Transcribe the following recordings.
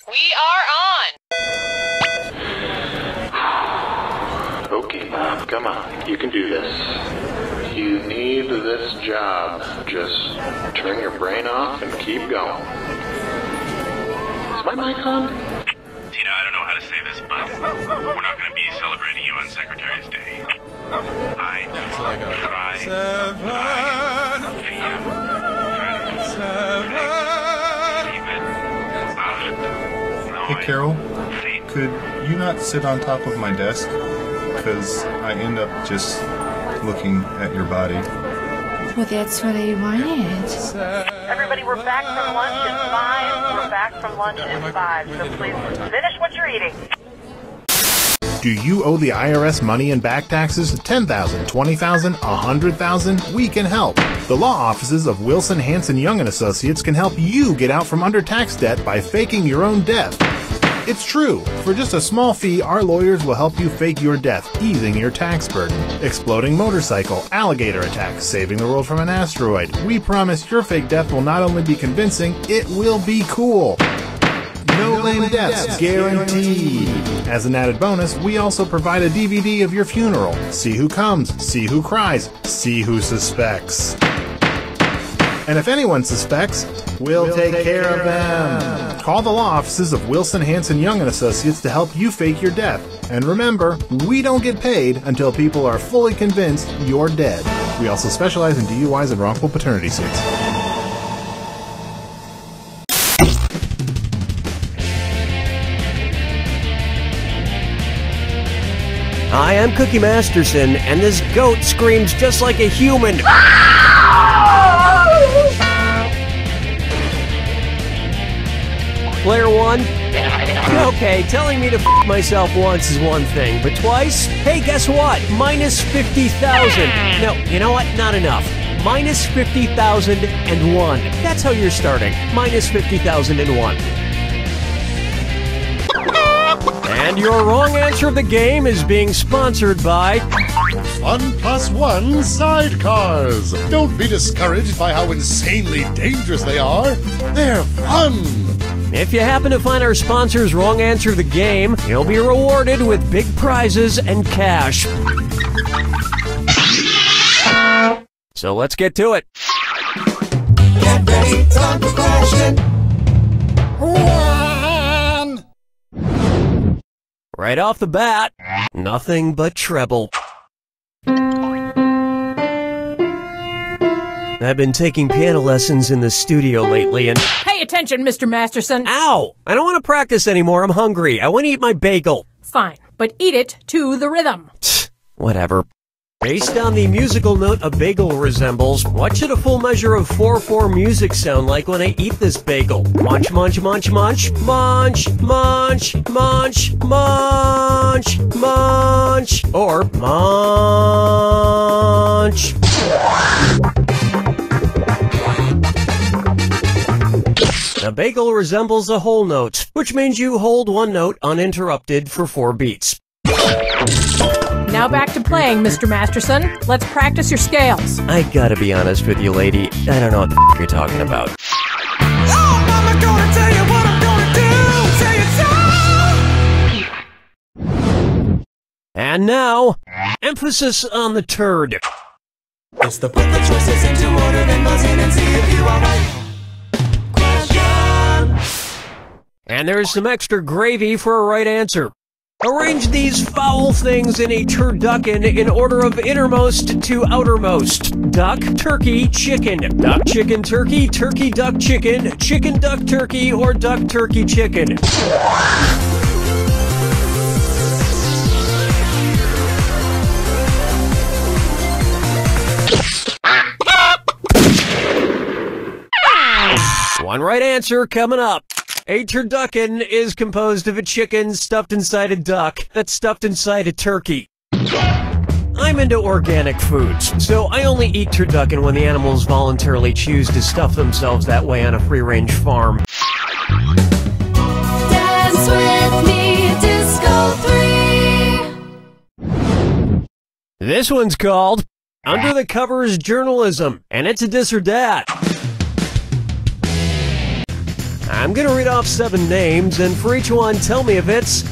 We are on! Okay, come on. You can do this. You need this job. Just turn your brain off and keep going. Is my mic on? Tina, I don't know how to say this, but we're not going to be celebrating you on Secretary's Day. I try. 7. Hey, Carol, could you not sit on top of my desk? Because I end up just looking at your body. Well, that's what I wanted. Everybody, we're back from lunch in 5. We're back from lunch in 5. So please finish what you're eating. Do you owe the IRS money in back taxes? $10,000, $20,000, $100,000? We can help. The law offices of Wilson, Hanson, Young & Associates can help you get out from under tax debt by faking your own death. It's true. For just a small fee, our lawyers will help you fake your death, easing your tax burden. Exploding motorcycle, alligator attack, saving the world from an asteroid. We promise your fake death will not only be convincing, it will be cool. No lame deaths guaranteed. As an added bonus, we also provide a DVD of your funeral. See who comes, see who cries, see who suspects. And if anyone suspects, we'll take care of them. Call the law offices of Wilson, Hanson, Young & Associates to help you fake your death. And remember, we don't get paid until people are fully convinced you're dead. We also specialize in DUIs and wrongful paternity suits. Hi, I'm Cookie Masterson, and this goat screams just like a human. Player 1? Okay, telling me to f myself once is one thing, but twice? Hey, guess what? Minus 50,000. No, you know what? Not enough. Minus 50,001. That's how you're starting. Minus 50,001. And your wrong answer of the game is being sponsored by 1+1 Sidecars. Don't be discouraged by how insanely dangerous they are. They're fun. If you happen to find our sponsor's wrong answer of the game, you'll be rewarded with big prizes and cash. So let's get to it. Get ready, time for question 1. Right off the bat, nothing but treble. I've been taking piano lessons in the studio lately and... Pay attention, Mr. Masterson. Ow! I don't want to practice anymore. I'm hungry. I want to eat my bagel. Fine, but eat it to the rhythm. Whatever. Based on the musical note a bagel resembles, what should a full measure of 4/4 music sound like when I eat this bagel? Munch, munch, munch, munch, munch, munch, munch, munch, munch, or munch. A bagel resembles a whole note, which means you hold one note uninterrupted for 4 beats. Now back to playing, Mr. Masterson. Let's practice your scales. I gotta be honest with you, lady. I don't know what the f you're talking about. Oh, Mama, gonna tell you what I'm gonna do. Say it so. And now, emphasis on the turd. It's the put the choices into order, then buzz in and see if you are right. Question. And there's some extra gravy for a right answer. Arrange these foul things in a turducken in order of innermost to outermost. Duck, turkey, chicken. Duck, chicken, turkey, turkey, duck, chicken, chicken, duck, turkey, or duck, turkey, chicken. One right answer coming up. A turducken is composed of a chicken stuffed inside a duck that's stuffed inside a turkey. I'm into organic foods, so I only eat turducken when the animals voluntarily choose to stuff themselves that way on a free-range farm. Dance with me, Disco 3. This one's called Under the Covers Journalism, and it's a this or that. I'm gonna read off 7 names, and for each one, tell me if it's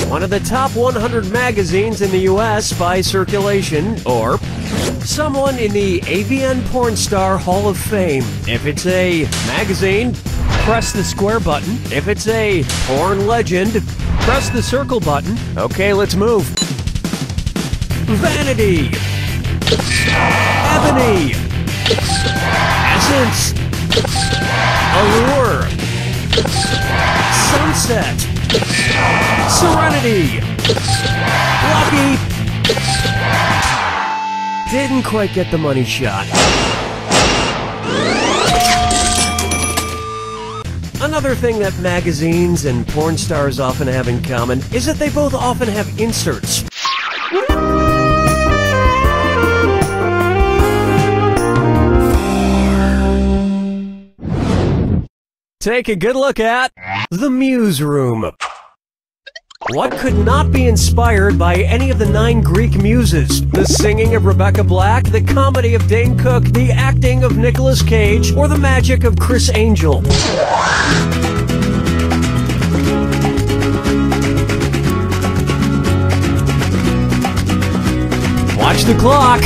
one of the top 100 magazines in the US by circulation, or someone in the AVN Porn Star Hall of Fame. If it's a magazine, press the square button. If it's a porn legend, press the circle button. Okay, let's move. Vanity. Ebony. Essence. Allure. Sunset. Serenity. Lucky. Didn't quite get the money shot. Another thing that magazines and porn stars often have in common is that they both often have inserts. Take a good look at the Muse Room. What could not be inspired by any of the 9 Greek muses? The singing of Rebecca Black, the comedy of Dane Cook, the acting of Nicolas Cage, or the magic of Criss Angel? Watch the clock!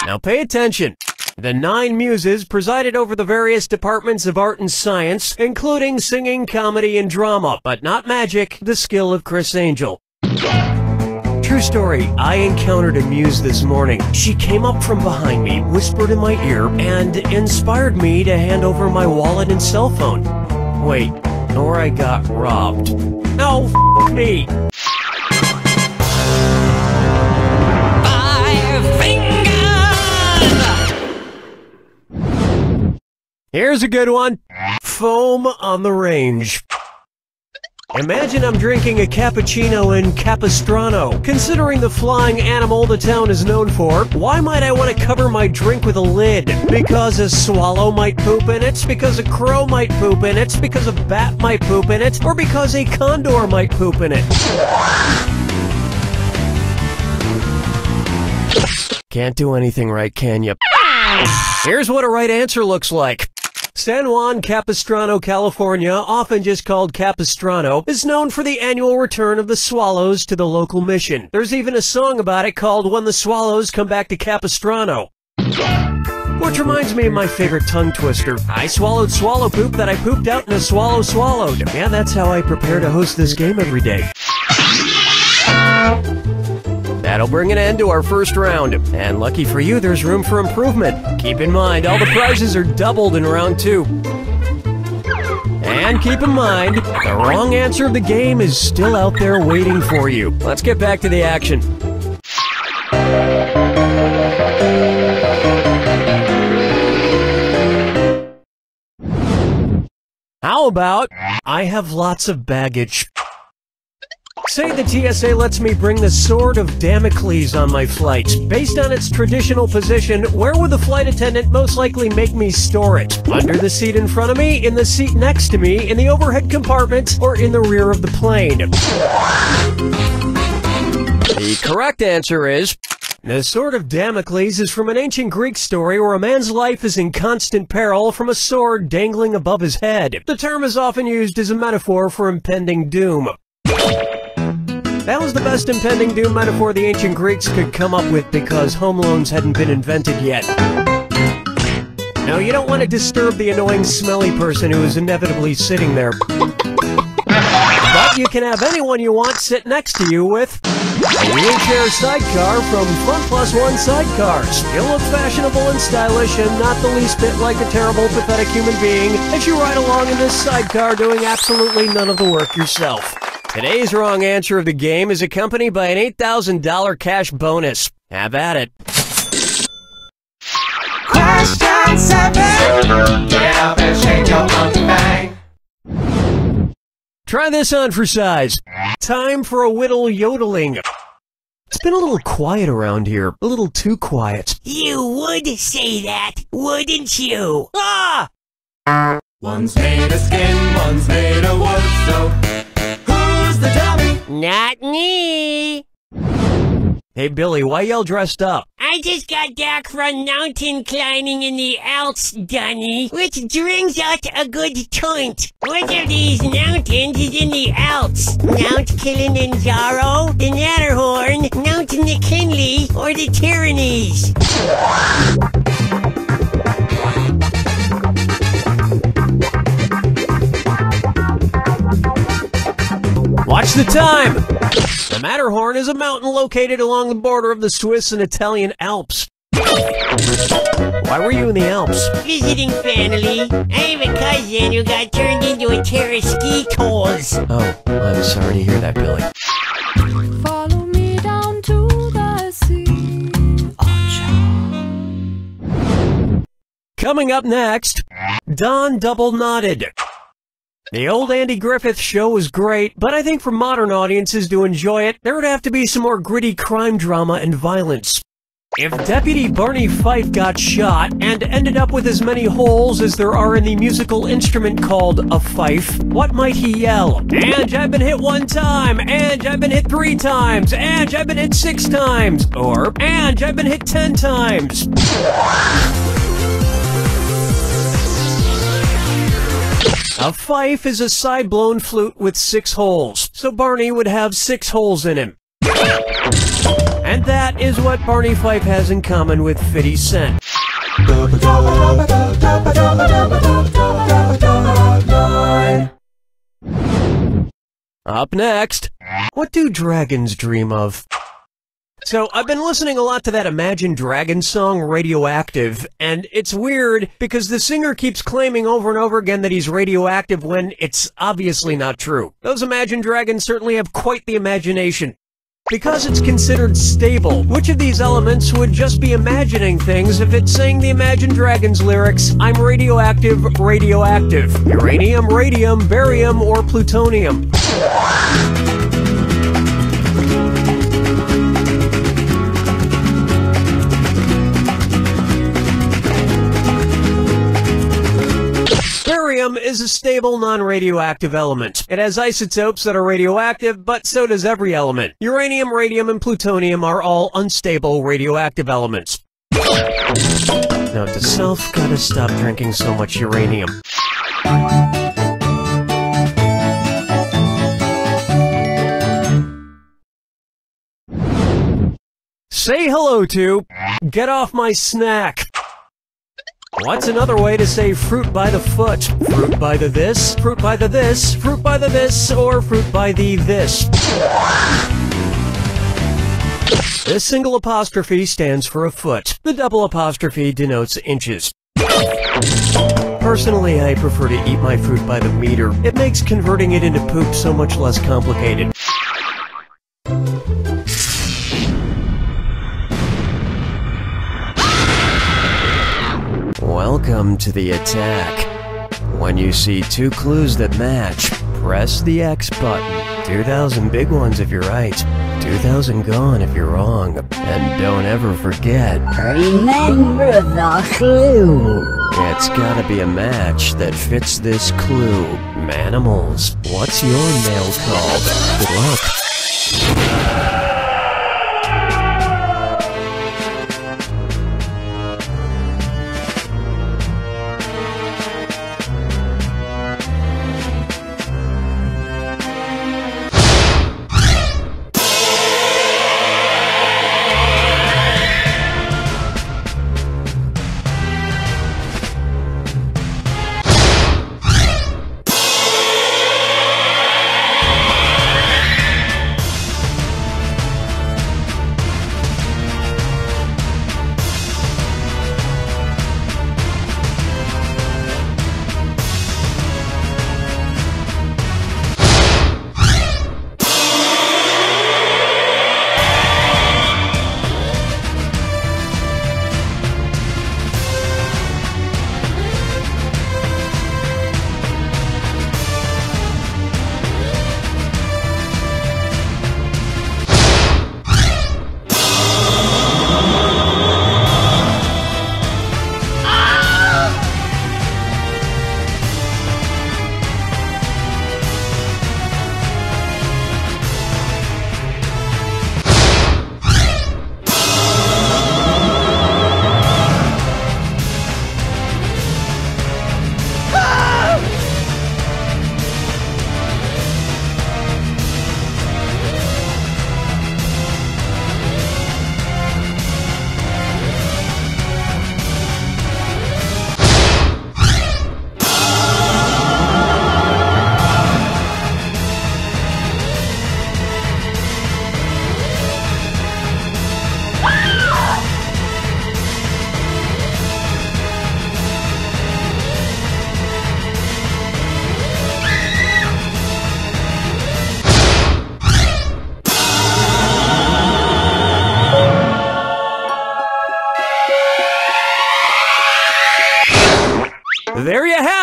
Now pay attention. The 9 muses presided over the various departments of art and science, including singing, comedy, and drama, but not magic, the skill of Criss Angel. True story, I encountered a muse this morning. She came up from behind me, whispered in my ear, and inspired me to hand over my wallet and cell phone. Wait, or I got robbed. No, f*** me! Here's a good one. Foam on the range. Imagine I'm drinking a cappuccino in Capistrano. Considering the flying animal the town is known for, why might I want to cover my drink with a lid? Because a swallow might poop in it? Because a crow might poop in it? Because a bat might poop in it? Or because a condor might poop in it? Can't do anything right, can you? Here's what a right answer looks like. San Juan Capistrano, California, often just called Capistrano, is known for the annual return of the swallows to the local mission. There's even a song about it called When the Swallows Come Back to Capistrano. Which reminds me of my favorite tongue twister. I swallowed swallow poop that I pooped out and a swallow swallowed. Yeah, that's how I prepare to host this game every day. That'll bring an end to our first round. And lucky for you, there's room for improvement. Keep in mind, all the prizes are doubled in round 2. And keep in mind, the wrong answer of the game is still out there waiting for you. Let's get back to the action. How about, I have lots of baggage. Say the TSA lets me bring the Sword of Damocles on my flight. Based on its traditional position, where would the flight attendant most likely make me store it? Under the seat in front of me, in the seat next to me, in the overhead compartment, or in the rear of the plane? The correct answer is... The Sword of Damocles is from an ancient Greek story where a man's life is in constant peril from a sword dangling above his head. The term is often used as a metaphor for impending doom. That was the best impending doom metaphor the ancient Greeks could come up with because home loans hadn't been invented yet. Now, you don't want to disturb the annoying smelly person who is inevitably sitting there. But you can have anyone you want sit next to you with a wheelchair sidecar from Fun Plus One Sidecars. You'll look fashionable and stylish and not the least bit like a terrible, pathetic human being as you ride along in this sidecar doing absolutely none of the work yourself. Today's wrong answer of the game is accompanied by an $8,000 cash bonus. Have at it. Question 7. Get up and shake your monkey bang. Try this on for size. Time for a whittle yodeling. It's been a little quiet around here. A little too quiet. You would say that, wouldn't you? Ah! One's made of skin, one's made of wood, so who's the dummy? Not me. Hey, Billy, why you all dressed up? I just got back from mountain climbing in the Alps, Donny, which brings out a good point. Which of these mountains is in the Alps? Mount Kilimanjaro, the Matterhorn, Mount McKinley, or the Pyrenees? Watch the time! The Matterhorn is a mountain located along the border of the Swiss and Italian Alps. Why were you in the Alps? Visiting family. I have a cousin who got turned into a pair of ski tolls. Oh, I'm sorry to hear that, Billy. Follow me down to the sea. Coming up next, Don Double Knotted. The old Andy Griffith show was great, but I think for modern audiences to enjoy it, there would have to be some more gritty crime drama and violence. If Deputy Barney Fife got shot and ended up with as many holes as there are in the musical instrument called a fife, what might he yell? And I've been hit 1 time, and I've been hit 3 times, and I've been hit 6 times, or, and I've been hit 10 times. A fife is a side-blown flute with 6 holes, so Barney would have 6 holes in him. And that is what Barney Fife has in common with 50 Cent. Up next, what do dragons dream of? So, I've been listening a lot to that Imagine Dragons song, Radioactive, and it's weird because the singer keeps claiming over and over again that he's radioactive when it's obviously not true. Those Imagine Dragons certainly have quite the imagination. Because it's considered stable, which of these elements would just be imagining things if it sang the Imagine Dragons lyrics, I'm radioactive, radioactive, uranium, radium, barium, or plutonium? Barium is a stable, non-radioactive element. It has isotopes that are radioactive, but so does every element. Uranium, radium, and plutonium are all unstable radioactive elements. Now, does Self gotta stop drinking so much uranium? Say hello to Get Off My Snack. What's another way to say fruit by the foot? Fruit by the this, fruit by the this, fruit by the this, or fruit by the this? This single apostrophe stands for a foot. The double apostrophe denotes inches. Personally, I prefer to eat my fruit by the meter. It makes converting it into poop so much less complicated. Welcome to the attack. When you see 2 clues that match, press the X button. 2,000 big ones if you're right, 2,000 gone if you're wrong. And don't ever forget, remember the clue. It's gotta be a match that fits this clue. Manimals, what's your mail called? Good luck.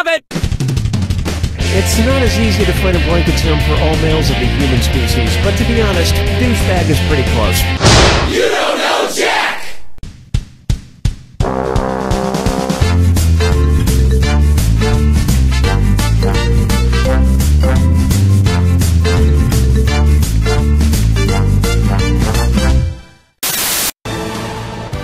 it! It's not as easy to find a blanket term for all males of the human species, but to be honest, douchebag is pretty close. You don't know Jack!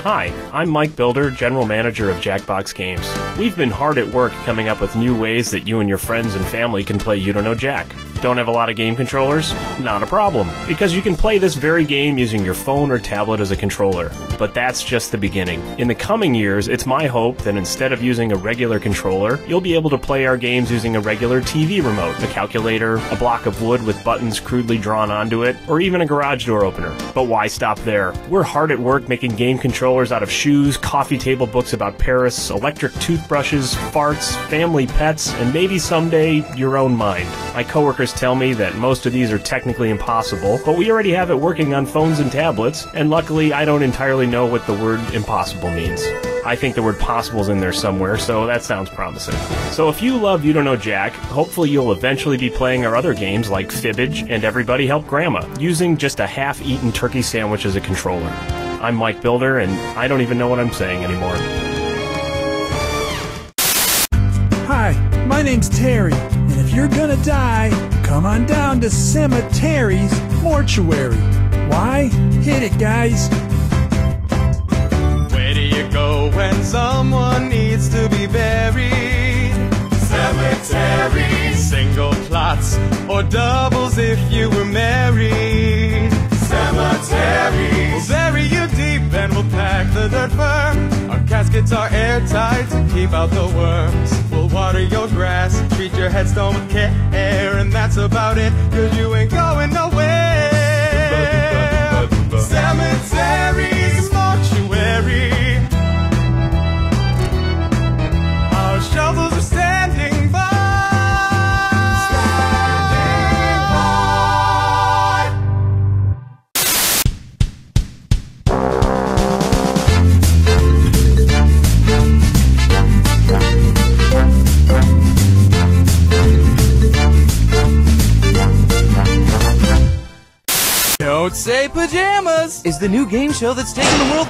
Hi, I'm Mike Builder, General Manager of Jackbox Games. We've been hard at work coming up with new ways that you and your friends and family can play You Don't Know Jack. Don't have a lot of game controllers? Not a problem, because you can play this very game using your phone or tablet as a controller. But that's just the beginning. In the coming years, it's my hope that instead of using a regular controller, you'll be able to play our games using a regular TV remote, a calculator, a block of wood with buttons crudely drawn onto it, or even a garage door opener. But why stop there? We're hard at work making game controllers out of shoes, coffee table books about Paris, electric toothbrushes, farts, family pets, and maybe someday your own mind. My coworkers tell me that most of these are technically impossible, but we already have it working on phones and tablets, and luckily I don't entirely know what the word impossible means. I think the word possible's in there somewhere, so that sounds promising. So if you love You Don't Know Jack, hopefully you'll eventually be playing our other games like Fibbage and Everybody Help Grandma, using just a half-eaten turkey sandwich as a controller. I'm Mike Builder, and I don't even know what I'm saying anymore. Hi, my name's Terry, and if you're gonna die, come on down to Cemetery's Mortuary. Why? Hit it, guys. Where do you go when someone needs to be buried? Cemetery. Single plots or doubles if you were married. Cemetery. We'll bury you deep and we'll pack the dirt firm. Our caskets are airtight to keep out the worms. We'll water your grass, treat your headstone with care, and that's about it, 'cause you ain't going nowhere. Cemetery's mortuary. Our shovels are standing by. Don't Say Pajamas is the new game show that's taken the world